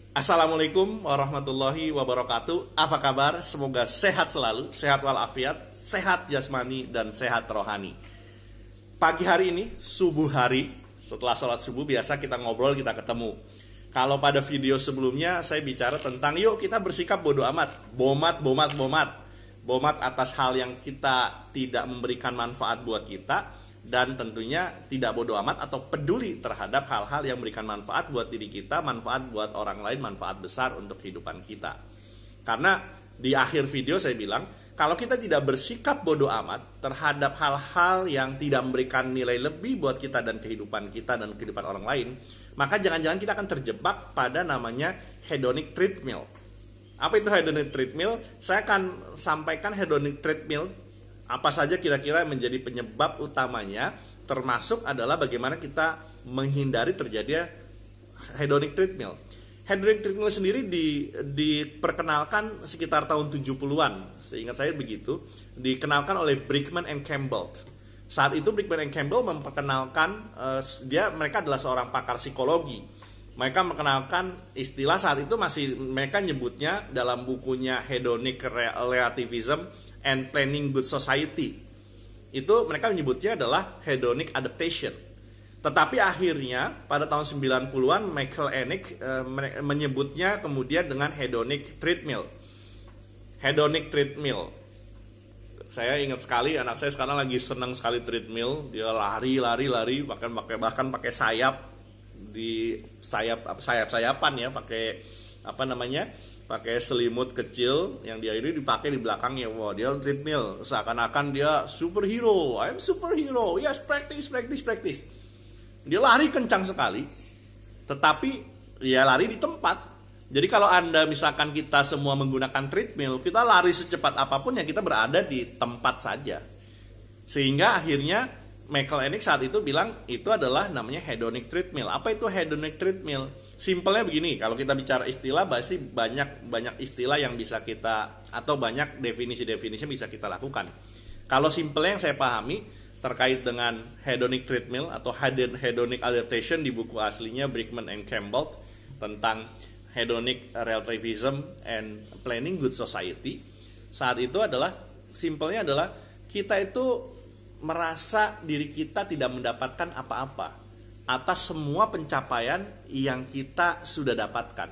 Assalamualaikum warahmatullahi wabarakatuh. Apa kabar? Semoga sehat selalu, sehat walafiat, sehat jasmani dan sehat rohani. Pagi hari ini, subuh hari, setelah sholat subuh biasa kita ngobrol, kita ketemu. Kalau pada video sebelumnya saya bicara tentang yuk kita bersikap bodoh amat, bomat atas hal yang kita tidak memberikan manfaat buat kita, dan tentunya tidak bodoh amat atau peduli terhadap hal-hal yang memberikan manfaat buat diri kita, manfaat buat orang lain, manfaat besar untuk kehidupan kita. Karena di akhir video saya bilang, kalau kita tidak bersikap bodoh amat terhadap hal-hal yang tidak memberikan nilai lebih buat kita dan kehidupan kita dan kehidupan orang lain, maka jangan-jangan kita akan terjebak pada namanya hedonic treadmill. Apa itu hedonic treadmill? Saya akan sampaikan hedonic treadmill apa saja kira-kira menjadi penyebab utamanya, termasuk adalah bagaimana kita menghindari terjadinya hedonic treadmill. Hedonic treadmill sendiri diperkenalkan sekitar tahun 70-an, seingat saya begitu, dikenalkan oleh Brickman and Campbell. Saat itu Brickman and Campbell memperkenalkan, mereka adalah seorang pakar psikologi. Mereka memperkenalkan istilah saat itu masih mereka nyebutnya dalam bukunya Hedonic Relativism and Planning Good Society. Itu mereka menyebutnya adalah hedonic adaptation. Tetapi akhirnya pada tahun 90-an Michael Enick menyebutnya kemudian dengan hedonic treadmill. Hedonic treadmill. Saya ingat sekali anak saya sekarang lagi senang sekali treadmill, dia lari, bahkan pakai sayap di sayap-sayapan ya, pakai selimut kecil yang dia ini dipakai di belakangnya. Wah, dia treadmill seakan-akan dia superhero. I'm superhero. Yes, practice. Dia lari kencang sekali, tetapi dia lari di tempat. Jadi kalau Anda misalkan kita semua menggunakan treadmill, kita lari secepat apapun yang kita berada di tempat saja. Sehingga akhirnya Michael Enick saat itu bilang itu adalah namanya hedonic treadmill. Apa itu hedonic treadmill? Simpelnya begini, kalau kita bicara istilah, pasti banyak istilah yang bisa kita, atau banyak definisi-definisi yang bisa kita lakukan. Kalau simpelnya yang saya pahami terkait dengan hedonic treadmill atau hedonic adaptation di buku aslinya Brickman and Campbell tentang hedonic relativism and planning good society, saat itu adalah simpelnya adalah kita itu merasa diri kita tidak mendapatkan apa-apa atas semua pencapaian yang kita sudah dapatkan,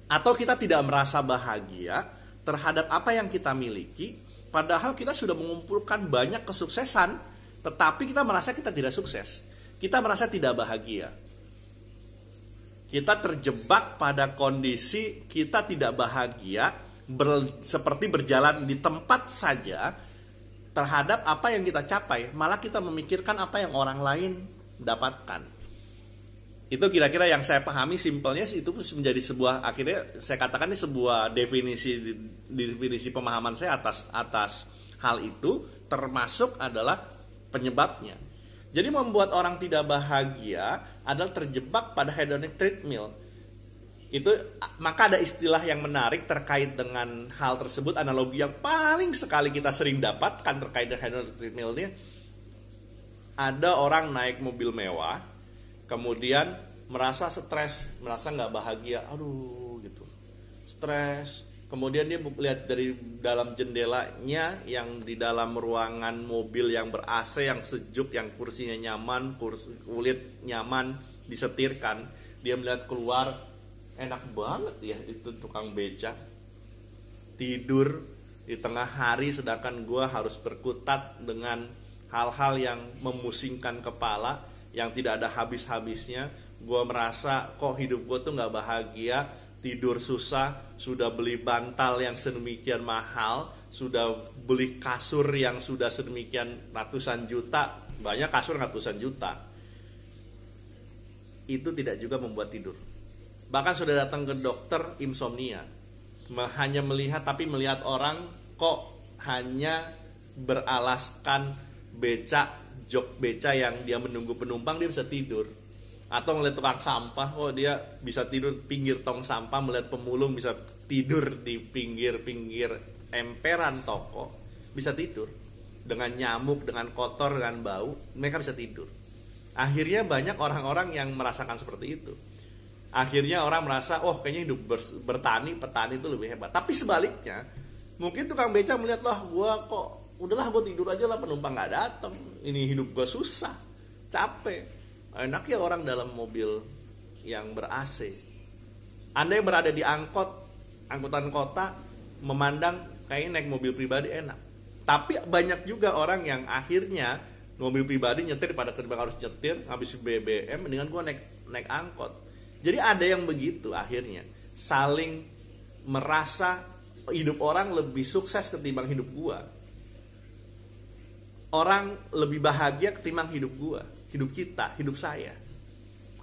atau kita tidak merasa bahagia terhadap apa yang kita miliki, padahal kita sudah mengumpulkan banyak kesuksesan, tetapi kita merasa kita tidak sukses, kita merasa tidak bahagia. Kita terjebak pada kondisi kita tidak bahagia, seperti berjalan di tempat saja terhadap apa yang kita capai, malah kita memikirkan apa yang orang lain dapatkan. Itu kira-kira yang saya pahami, simpelnya itu menjadi sebuah, akhirnya saya katakan ini sebuah definisi pemahaman saya atas hal itu, termasuk adalah penyebabnya. Jadi membuat orang tidak bahagia adalah terjebak pada hedonic treadmill. Itu maka ada istilah yang menarik terkait dengan hal tersebut, analogi yang paling sekali kita sering dapatkan terkait dengan hedonic treadmill ini. Ada orang naik mobil mewah, kemudian merasa stres, merasa nggak bahagia, aduh gitu, stres. Kemudian dia lihat dari dalam jendelanya yang di dalam ruangan mobil yang ber-AC, yang sejuk, yang kursinya nyaman, kulit nyaman, disetirkan. Dia melihat keluar, enak banget ya itu tukang beca, tidur di tengah hari, sedangkan gue harus berkutat dengan hal-hal yang memusingkan kepala, yang tidak ada habis-habisnya. Gue merasa kok hidup gue tuh gak bahagia, tidur susah, sudah beli bantal yang sedemikian mahal, sudah beli kasur yang sudah sedemikian ratusan juta, banyak kasur ratusan juta. Itu tidak juga membuat tidur. Bahkan sudah datang ke dokter insomnia, hanya melihat orang kok hanya beralaskan jok beca yang dia menunggu penumpang, dia bisa tidur. Atau melihat tukang sampah, dia bisa tidur pinggir tong sampah, melihat pemulung bisa tidur di pinggir-pinggir emperan toko, bisa tidur. Dengan nyamuk, dengan kotor, dengan bau, mereka bisa tidur. Akhirnya banyak orang-orang yang merasakan seperti itu. Akhirnya orang merasa, oh kayaknya hidup bertani, petani itu lebih hebat. Tapi sebaliknya, mungkin tukang beca melihat, lah gua kok, udahlah gua tidur aja lah, penumpang nggak datang. Ini hidup gua susah, capek. Enak ya orang dalam mobil yang ber-AC. Anda yang berada di angkutan kota, memandang kayaknya naik mobil pribadi enak. Tapi banyak juga orang yang akhirnya mobil pribadi nyetir pada ketimbang harus nyetir, habis BBM, mendingan gua naik angkot. Jadi ada yang begitu akhirnya, saling merasa hidup orang lebih sukses ketimbang hidup gua. Orang lebih bahagia ketimbang hidup gua, hidup kita, hidup saya.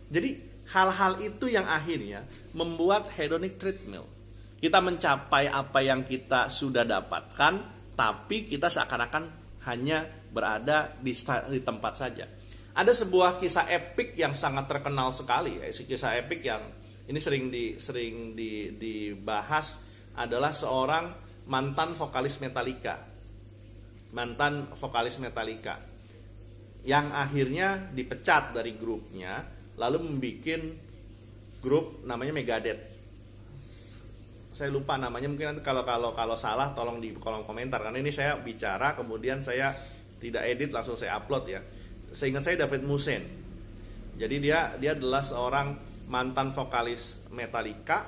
Jadi hal-hal itu yang akhirnya membuat hedonic treadmill. Kita mencapai apa yang kita sudah dapatkan, tapi kita seakan-akan hanya berada di tempat saja. Ada sebuah kisah epik yang sangat terkenal sekali, kisah epik yang ini sering dibahas, adalah seorang mantan vokalis Metallica yang akhirnya dipecat dari grupnya, lalu membuat grup namanya Megadeth. Saya lupa namanya, mungkin nanti kalau salah tolong di kolom komentar, karena ini saya bicara kemudian saya tidak edit, langsung saya upload ya. Seingat saya David Mustaine. Jadi dia adalah seorang mantan vokalis Metallica,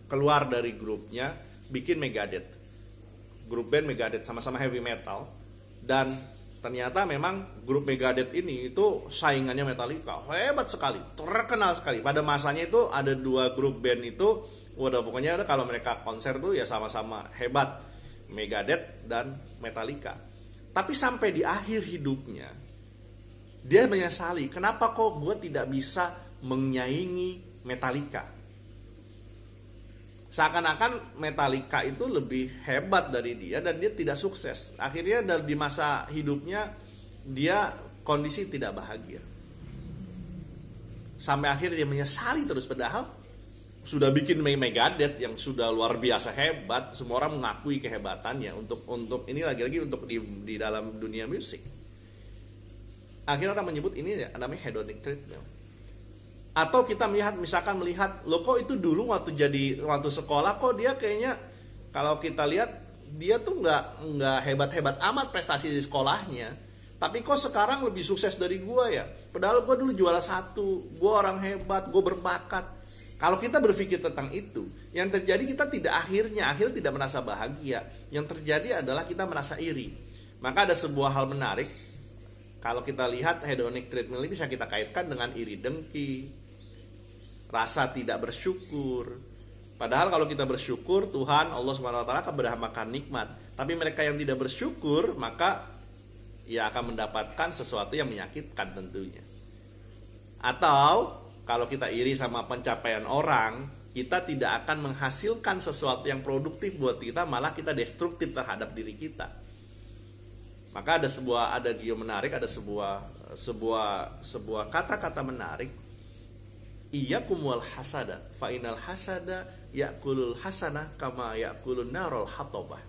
keluar dari grupnya, bikin Megadeth. Grup band Megadeth, sama-sama heavy metal. Dan ternyata memang grup Megadeth ini itu saingannya Metallica. Hebat sekali, terkenal sekali. Pada masanya itu ada dua grup band itu, waduh pokoknya kalau mereka konser tuh ya sama-sama hebat, Megadeth dan Metallica. Tapi sampai di akhir hidupnya, dia menyesali, kenapa kok gue tidak bisa menyaingi Metallica. Seakan-akan Metallica itu lebih hebat dari dia dan dia tidak sukses. Akhirnya di masa hidupnya dia kondisi tidak bahagia. Sampai akhirnya dia menyesali terus, padahal sudah bikin Megadeth yang sudah luar biasa hebat, semua orang mengakui kehebatannya untuk ini lagi-lagi untuk di dalam dunia musik. Akhirnya orang menyebut ini ya, namanya hedonic treadmill. Atau kita melihat lo kok itu dulu waktu sekolah kok dia kayaknya, kalau kita lihat dia tuh nggak hebat-hebat amat prestasi di sekolahnya, tapi kok sekarang lebih sukses dari gua ya, padahal gua dulu juara 1, gua orang hebat, gua berbakat. Kalau kita berpikir tentang itu, yang terjadi kita akhirnya tidak merasa bahagia. Yang terjadi adalah kita merasa iri. Maka ada sebuah hal menarik. Kalau kita lihat hedonic treadmill ini bisa kita kaitkan dengan iri dengki, rasa tidak bersyukur. Padahal kalau kita bersyukur, Tuhan Allah SWT akan berhamakan nikmat. Tapi mereka yang tidak bersyukur, maka ia akan mendapatkan sesuatu yang menyakitkan tentunya. Atau kalau kita iri sama pencapaian orang, kita tidak akan menghasilkan sesuatu yang produktif buat kita, malah kita destruktif terhadap diri kita. Maka ada sebuah kata-kata menarik. Iyyakum wal hasada, fa inal hasada ya'kulul hasanah kama ya'kulun narul hatobah.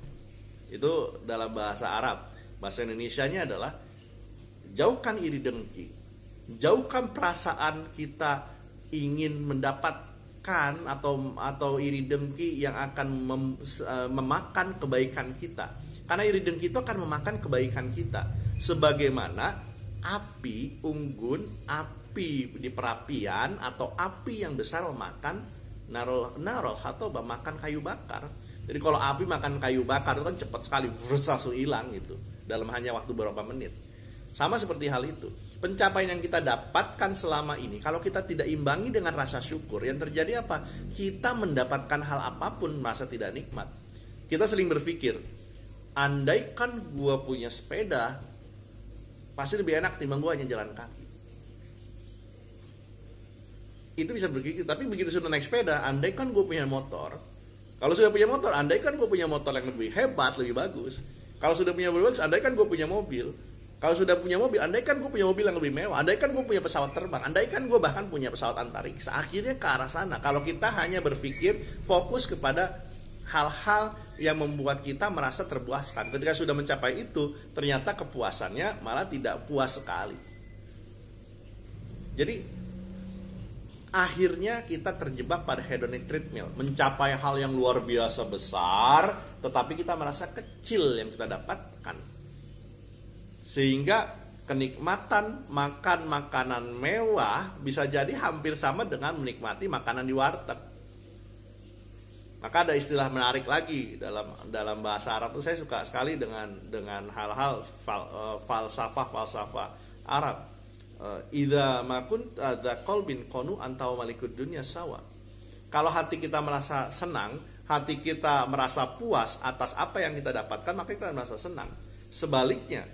Itu dalam bahasa Arab. Bahasa Indonesianya adalah jauhkan iri dengki. Jauhkan perasaan kita ingin mendapatkan atau iri dengki yang akan memakan kebaikan kita. Karena iri dengki itu akan memakan kebaikan kita. Sebagaimana api unggun, api di perapian atau api yang besar memakan narol atau makan kayu bakar. Jadi kalau api makan kayu bakar itu kan cepat sekali, langsung hilang gitu dalam hanya waktu beberapa menit. Sama seperti hal itu. Pencapaian yang kita dapatkan selama ini, kalau kita tidak imbangi dengan rasa syukur, yang terjadi apa? Kita mendapatkan hal apapun merasa tidak nikmat. Kita sering berpikir, andaikan gue punya sepeda, pasti lebih enak ketimbang gue hanya jalan kaki. Itu bisa berpikir, tapi begitu sudah naik sepeda, andaikan gue punya motor. Kalau sudah punya motor, andaikan gue punya motor yang lebih hebat, lebih bagus. Kalau sudah punya mobil bagus, andaikan gue punya mobil. Kalau sudah punya mobil, andaikan gue punya mobil yang lebih mewah, andaikan gue punya pesawat terbang, andaikan gue bahkan punya pesawat antariksa. Akhirnya ke arah sana. Kalau kita hanya berpikir fokus kepada hal-hal yang membuat kita merasa terpuaskan. Ketika sudah mencapai itu, ternyata kepuasannya malah tidak puas sekali. Jadi akhirnya kita terjebak pada hedonic treadmill, mencapai hal yang luar biasa besar, tetapi kita merasa kecil yang kita dapatkan. Sehingga kenikmatan makan makanan mewah bisa jadi hampir sama dengan menikmati makanan di warteg. Maka ada istilah menarik lagi dalam bahasa Arab itu, saya suka sekali dengan hal-hal falsafah Arab. Idza ma kunta dza qalbin qanu anta wa malikud dunya sawa. Kalau hati kita merasa senang, hati kita merasa puas atas apa yang kita dapatkan, maka kita merasa senang. Sebaliknya,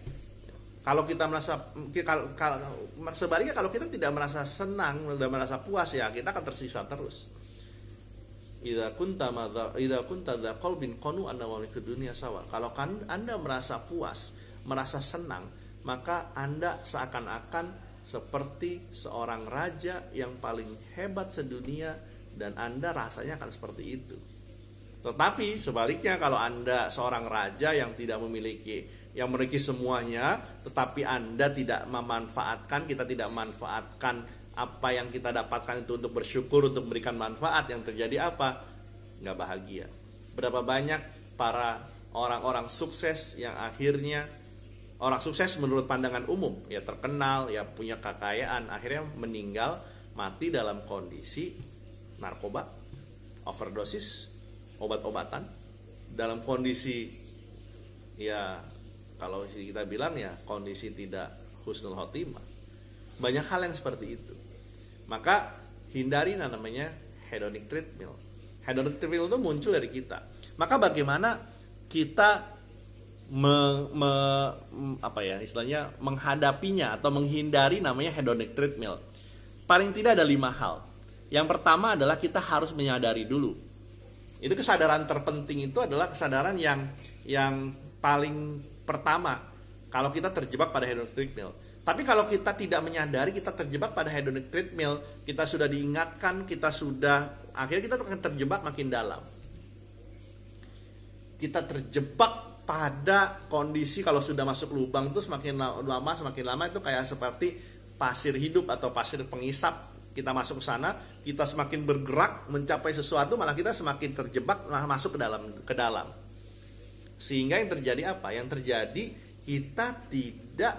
kalau kita kalau kita tidak merasa senang dan merasa puas, ya kita akan tersisa terus. Idza kunta dza qalbin qanu anta wa malikud dunya sawa. Kalau Anda merasa puas, merasa senang, maka Anda seakan-akan seperti seorang raja yang paling hebat sedunia, dan Anda rasanya akan seperti itu. Tetapi sebaliknya, kalau Anda seorang raja yang memiliki semuanya, tetapi Anda tidak memanfaatkan, kita tidak memanfaatkan apa yang kita dapatkan itu untuk bersyukur, untuk memberikan manfaat, yang terjadi apa? Nggak bahagia. Berapa banyak para orang-orang sukses yang akhirnya, orang sukses menurut pandangan umum, ya terkenal, ya punya kekayaan, akhirnya meninggal, mati dalam kondisi narkoba, overdosis, obat-obatan, dalam kondisi, ya kalau kita bilang ya kondisi tidak husnul khotimah. Banyak hal yang seperti itu. Maka hindari namanya hedonic treadmill. Hedonic treadmill itu muncul dari kita. Maka bagaimana kita menghadapinya atau menghindari namanya hedonic treadmill? Paling tidak ada 5 hal. Yang pertama adalah kita harus menyadari dulu. Itu kesadaran terpenting, itu adalah kesadaran yang paling pertama kalau kita terjebak pada hedonic treadmill. Tapi kalau kita tidak menyadari kita terjebak pada hedonic treadmill, kita sudah diingatkan, akhirnya kita akan terjebak makin dalam. Kita terjebak pada kondisi, kalau sudah masuk lubang itu semakin lama itu kayak seperti pasir hidup atau pasir pengisap. Kita masuk ke sana, kita semakin bergerak mencapai sesuatu, malah kita semakin terjebak masuk ke dalam. Sehingga yang terjadi apa? Yang terjadi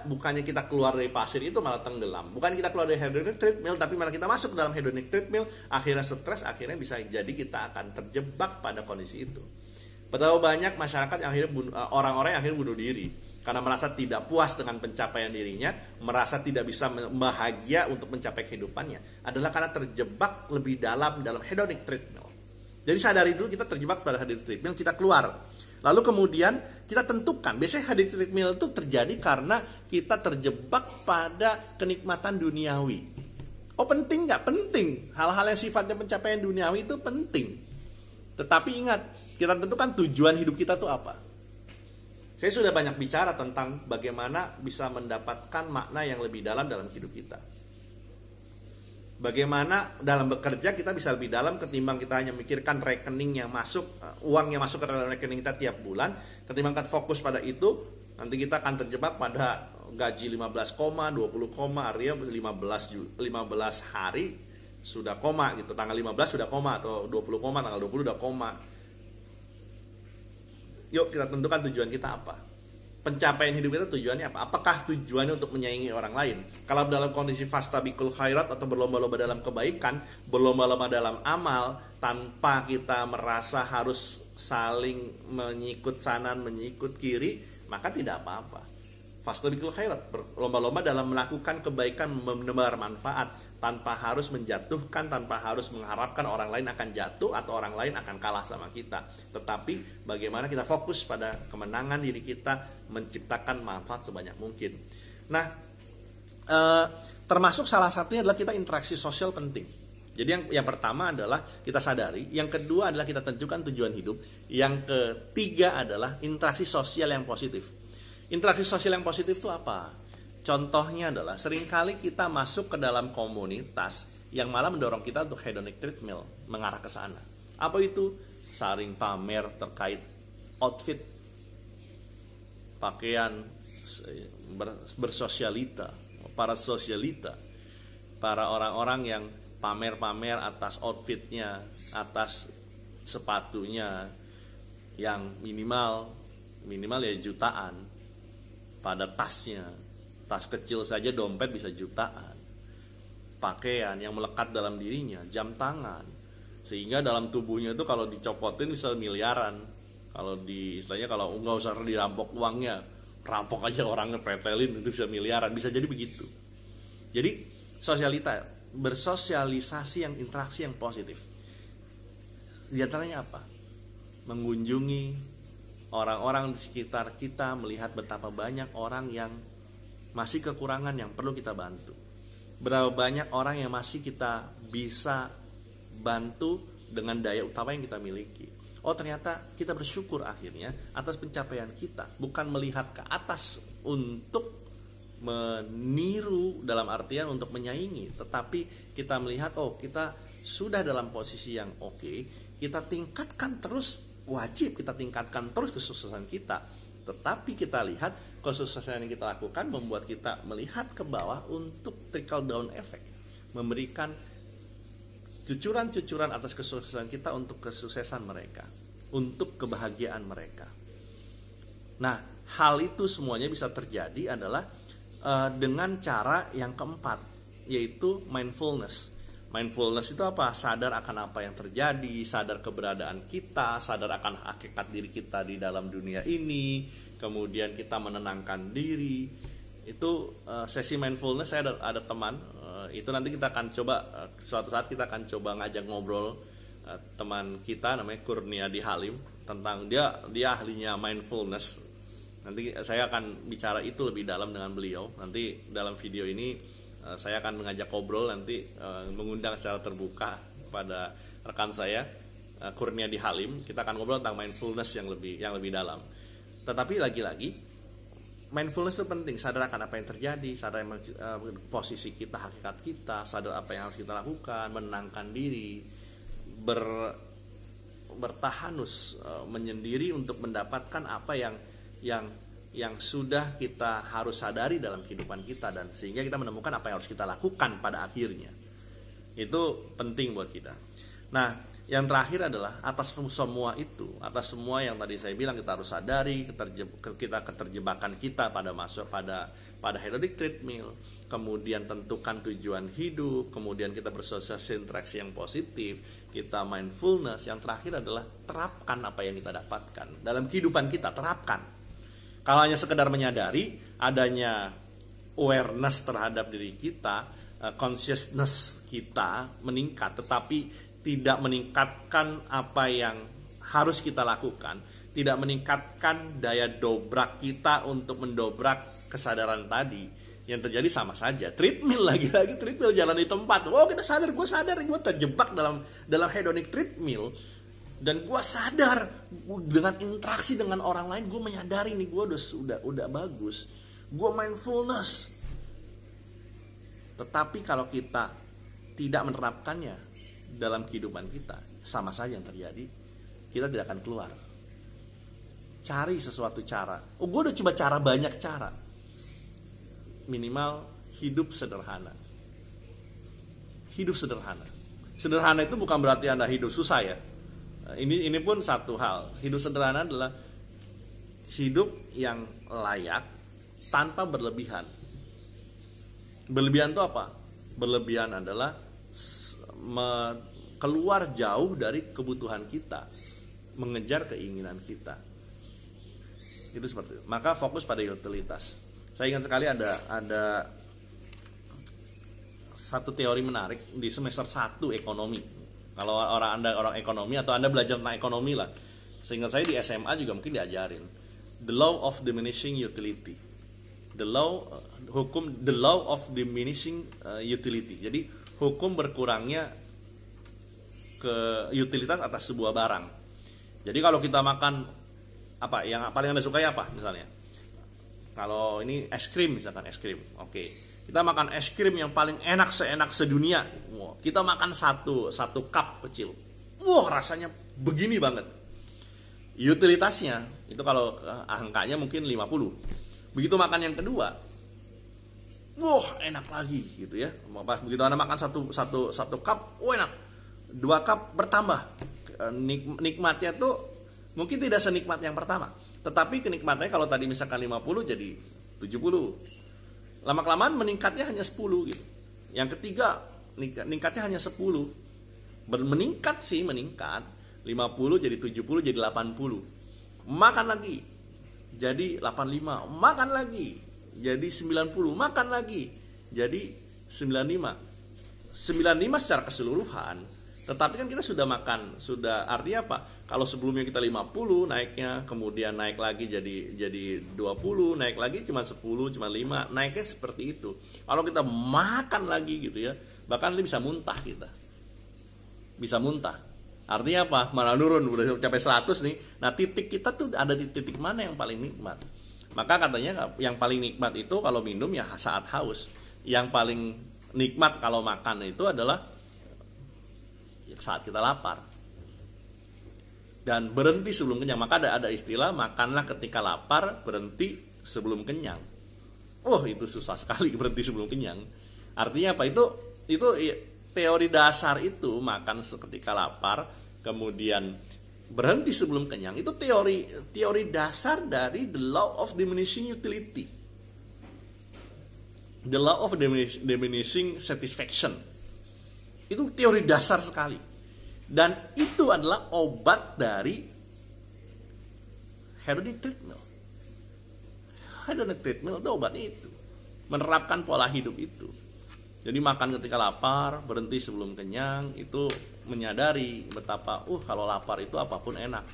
bukannya kita keluar dari pasir itu malah tenggelam. Bukan kita keluar dari hedonic treadmill, tapi malah kita masuk ke dalam hedonic treadmill, akhirnya stres, akhirnya bisa jadi kita akan terjebak pada kondisi itu. Betapa banyak masyarakat yang orang-orang yang akhirnya bunuh diri karena merasa tidak puas dengan pencapaian dirinya, merasa tidak bisa bahagia untuk mencapai kehidupannya, adalah karena terjebak lebih dalam hedonic treadmill. Jadi sadari dulu kita terjebak pada hedonic treadmill, kita keluar. Lalu kemudian kita tentukan, biasanya hedonic treadmill itu terjadi karena kita terjebak pada kenikmatan duniawi. Oh, penting nggak? Penting. Hal-hal yang sifatnya pencapaian duniawi itu penting. Tetapi ingat, kita tentukan tujuan hidup kita itu apa. Saya sudah banyak bicara tentang bagaimana bisa mendapatkan makna yang lebih dalam hidup kita. Bagaimana dalam bekerja kita bisa lebih dalam ketimbang kita hanya memikirkan rekening yang masuk, uang yang masuk ke dalam rekening kita tiap bulan. Ketimbang kita fokus pada itu, nanti kita akan terjebak pada gaji 15 koma, 20 koma, artinya 15 hari sudah koma gitu, tanggal 15 sudah koma, atau 20 koma, tanggal 20 udah koma. Yuk kita tentukan tujuan kita apa. Pencapaian hidup kita tujuannya apa? Apakah tujuannya untuk menyaingi orang lain? Kalau dalam kondisi fastabiqul khairat atau berlomba-lomba dalam kebaikan, berlomba-lomba dalam amal, tanpa kita merasa harus saling menyikut kanan, menyikut kiri, maka tidak apa-apa. Fastabiqul khairat, berlomba-lomba dalam melakukan kebaikan, menebar manfaat, tanpa harus menjatuhkan, tanpa harus mengharapkan orang lain akan jatuh atau orang lain akan kalah sama kita. Tetapi bagaimana kita fokus pada kemenangan diri kita, menciptakan manfaat sebanyak mungkin. Nah, termasuk salah satunya adalah kita interaksi sosial penting. Jadi yang pertama adalah kita sadari, yang kedua adalah kita tentukan tujuan hidup, yang ketiga adalah interaksi sosial yang positif. Interaksi sosial yang positif itu apa? Contohnya adalah seringkali kita masuk ke dalam komunitas yang malah mendorong kita untuk hedonic treadmill, mengarah ke sana. Apa itu? Saling pamer terkait outfit, pakaian, bersosialita, para sosialita, para orang-orang yang pamer-pamer atas outfitnya, atas sepatunya yang minimal ya jutaan, pada tasnya, tas kecil saja dompet bisa jutaan, pakaian yang melekat dalam dirinya, jam tangan, sehingga dalam tubuhnya itu kalau dicopotin bisa miliaran. Kalau di istilahnya kalau nggak usah dirampok uangnya, rampok aja orangnya, pretelin, itu bisa miliaran, bisa jadi begitu. Jadi sosialita, bersosialisasi yang interaksi yang positif. Di antaranya apa? Mengunjungi orang-orang di sekitar kita, melihat betapa banyak orang yang masih kekurangan yang perlu kita bantu. Berapa banyak orang yang masih kita bisa bantu dengan daya utama yang kita miliki. Oh, ternyata kita bersyukur akhirnya atas pencapaian kita, bukan melihat ke atas untuk meniru dalam artian untuk menyaingi, tetapi kita melihat oh kita sudah dalam posisi yang oke, kita tingkatkan terus, wajib kita tingkatkan terus kesuksesan kita. Tetapi kita lihat kesuksesan yang kita lakukan membuat kita melihat ke bawah untuk trickle down effect, memberikan cucuran-cucuran atas kesuksesan kita untuk kesuksesan mereka, untuk kebahagiaan mereka. Nah, hal itu semuanya bisa terjadi adalah dengan cara yang keempat, yaitu mindfulness. Mindfulness itu apa? Sadar akan apa yang terjadi, sadar keberadaan kita, sadar akan hakikat diri kita di dalam dunia ini, kemudian kita menenangkan diri. Itu sesi mindfulness. Saya ada teman, itu nanti kita akan coba, suatu saat kita akan coba ngajak ngobrol teman kita namanya Kurniadi Halim, tentang dia ahlinya mindfulness. Nanti saya akan bicara itu lebih dalam dengan beliau. Nanti dalam video ini saya akan mengajak ngobrol, nanti mengundang secara terbuka pada rekan saya Kurniadi Halim. Kita akan ngobrol tentang mindfulness yang lebih dalam. Tetapi lagi-lagi mindfulness itu penting, sadar akan apa yang terjadi, sadar posisi kita, hakikat kita, sadar apa yang harus kita lakukan, menenangkan diri, bertahanus, menyendiri untuk mendapatkan apa yang sudah kita harus sadari dalam kehidupan kita, dan sehingga kita menemukan apa yang harus kita lakukan pada akhirnya. Itu penting buat kita. Nah, yang terakhir adalah atas semua itu, atas semua yang tadi saya bilang, kita harus sadari keterjebakan kita pada masuk pada hedonic treadmill, kemudian tentukan tujuan hidup, kemudian kita bersosialisasi interaksi yang positif, kita mindfulness. Yang terakhir adalah terapkan apa yang kita dapatkan dalam kehidupan kita, terapkan. Kalau hanya sekedar menyadari, adanya awareness terhadap diri kita, consciousness kita meningkat, tetapi tidak meningkatkan apa yang harus kita lakukan, tidak meningkatkan daya dobrak kita untuk mendobrak kesadaran tadi, yang terjadi sama saja treadmill, lagi-lagi treadmill, jalan di tempat. Oh, kita sadar, gue terjebak dalam hedonic treadmill, dan gue sadar dengan interaksi dengan orang lain, gue menyadari nih gue udah bagus, gue mindfulness. Tetapi kalau kita tidak menerapkannya dalam kehidupan kita, sama saja yang terjadi, kita tidak akan keluar. Cari sesuatu cara. Oh, gue udah coba banyak cara. Minimal hidup sederhana. Hidup sederhana. Sederhana itu bukan berarti Anda hidup susah ya. Ini pun satu hal. Hidup sederhana adalah hidup yang layak tanpa berlebihan. Berlebihan itu apa? Berlebihan adalah keluar jauh dari kebutuhan kita, mengejar keinginan kita. Itu seperti itu. Maka fokus pada utilitas. Saya ingat sekali ada satu teori menarik di semester 1 ekonomi. Kalau orang ekonomi atau Anda belajar tentang ekonomi lah, sehingga saya di SMA juga mungkin diajarin the law of diminishing utility, the law of diminishing utility. Jadi hukum berkurangnya ke utilitas atas sebuah barang. Jadi kalau kita makan apa yang paling Anda sukai apa misalnya? Kalau ini es krim misalkan, es krim. Oke. Kita makan es krim yang paling enak sedunia. Wow. Kita makan satu cup kecil. Wah, rasanya begini banget. Utilitasnya itu kalau angkanya mungkin 50. Begitu makan yang kedua, wah enak lagi gitu ya. Pas begitu Anda makan satu cup, enak. 2 cup bertambah. Nikmatnya tuh mungkin tidak senikmat yang pertama, tetapi kenikmatannya kalau tadi misalkan 50 jadi 70. Lama-kelamaan meningkatnya hanya 10 gitu. Yang ketiga meningkatnya hanya 10. Meningkat. 50 jadi 70 jadi 80. Makan lagi jadi 85. Makan lagi jadi 90. Makan lagi jadi 95. 95 secara keseluruhan. Tetapi kan kita sudah makan, sudah artinya apa? Kalau sebelumnya kita 50 naiknya, kemudian naik lagi jadi 20, naik lagi cuma 10, cuma 5, naiknya seperti itu. Kalau kita makan lagi gitu ya, bahkan nanti bisa muntah kita. Bisa muntah. Artinya apa? Malah nurun, udah capai 100 nih. Nah, titik kita tuh ada di titik mana yang paling nikmat? Maka katanya yang paling nikmat itu kalau minum ya saat haus. Yang paling nikmat kalau makan itu adalah saat kita lapar. Dan berhenti sebelum kenyang. Maka ada istilah makanlah ketika lapar, berhenti sebelum kenyang. Itu susah sekali berhenti sebelum kenyang. Artinya apa? Itu teori dasar itu, makan seketika lapar kemudian berhenti sebelum kenyang, itu teori dasar dari the law of diminishing utility, the law of diminishing satisfaction. Itu teori dasar sekali, dan itu adalah obat dari hedonic treadmill. Hedonic treadmill itu obatnya itu, menerapkan pola hidup itu. Jadi makan ketika lapar, berhenti sebelum kenyang, itu menyadari betapa kalau lapar itu apapun enak.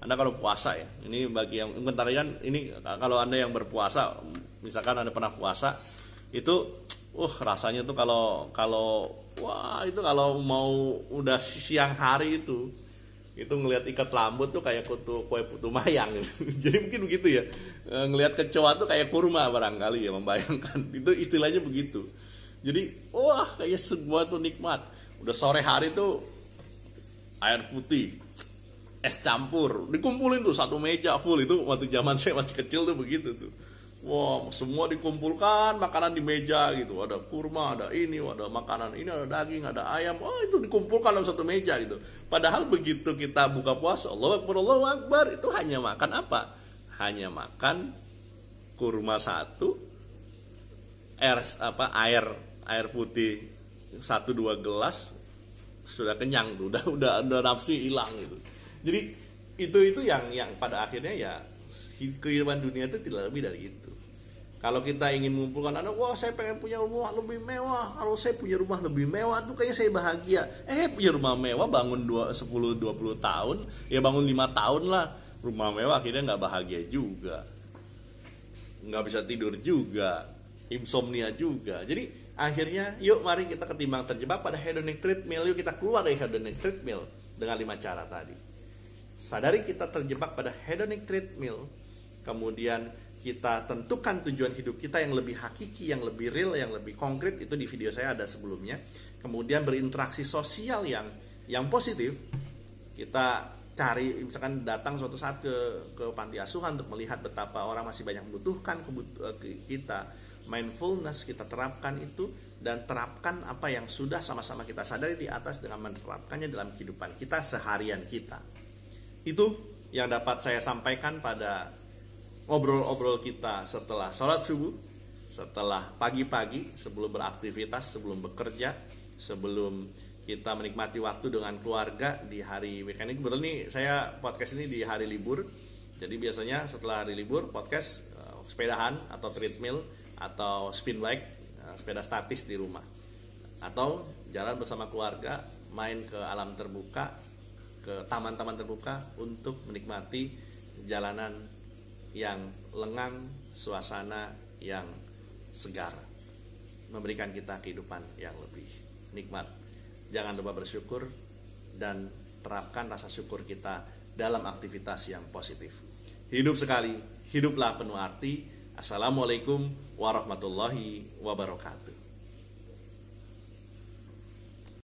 Anda kalau puasa ya, ini bagi yang bentar kan, ini kalau Anda yang berpuasa, misalkan Anda pernah puasa, itu rasanya tuh kalau mau udah siang hari itu ngelihat ikat rambut tuh kayak kue putu mayang gitu. Jadi mungkin begitu ya, ngelihat kecoa tuh kayak kurma barangkali ya, membayangkan itu istilahnya begitu. Jadi kayak sebuah tuh nikmat. Udah sore hari tuh air putih, es campur, dikumpulin tuh satu meja full. Itu waktu zaman saya masih kecil tuh begitu tuh. Semua dikumpulkan makanan di meja gitu. Ada kurma, ada ini, ada makanan ini, ada daging, ada ayam. Itu dikumpulkan dalam satu meja gitu. Padahal begitu kita buka puasa, Allahu Akbar, itu hanya makan apa? Hanya makan kurma satu, air putih 1-2 gelas, sudah kenyang tuh, udah nafsu hilang gitu. Jadi itu yang pada akhirnya ya kehidupan dunia itu tidak lebih dari itu. Kalau kita ingin mengumpulkan saya pengen punya rumah lebih mewah, kalau saya punya rumah lebih mewah tuh kayaknya saya bahagia. Punya rumah mewah bangun 10-20 tahun, ya bangun 5 tahun lah, rumah mewah akhirnya nggak bahagia juga, nggak bisa tidur juga, insomnia juga. Jadi akhirnya yuk mari kita ketimbang terjebak pada hedonic treadmill, yuk kita keluar dari hedonic treadmill dengan 5 cara tadi. Sadari kita terjebak pada hedonic treadmill, kemudian kita tentukan tujuan hidup kita yang lebih hakiki, yang lebih real, yang lebih konkret. Itu di video saya ada sebelumnya. Kemudian berinteraksi sosial yang positif. Kita cari, misalkan datang suatu saat ke panti asuhan untuk melihat betapa orang masih banyak membutuhkan kita. Mindfulness kita terapkan itu, dan terapkan apa yang sudah sama-sama kita sadari di atas dengan menerapkannya dalam kehidupan kita seharian kita. Itu yang dapat saya sampaikan pada ngobrol-ngobrol kita setelah sholat subuh, setelah pagi-pagi, sebelum beraktivitas, sebelum bekerja, sebelum kita menikmati waktu dengan keluarga di hari weekend ini. Kebetulan nih saya podcast ini di hari libur, jadi biasanya setelah hari libur podcast sepedahan atau treadmill atau spin bike, sepeda statis di rumah, atau jalan bersama keluarga, main ke alam terbuka, ke taman-taman terbuka untuk menikmati jalanan yang lengang, suasana yang segar, memberikan kita kehidupan yang lebih nikmat. Jangan lupa bersyukur dan terapkan rasa syukur kita dalam aktivitas yang positif. Hidup sekali, hiduplah penuh arti. Assalamualaikum warahmatullahi wabarakatuh.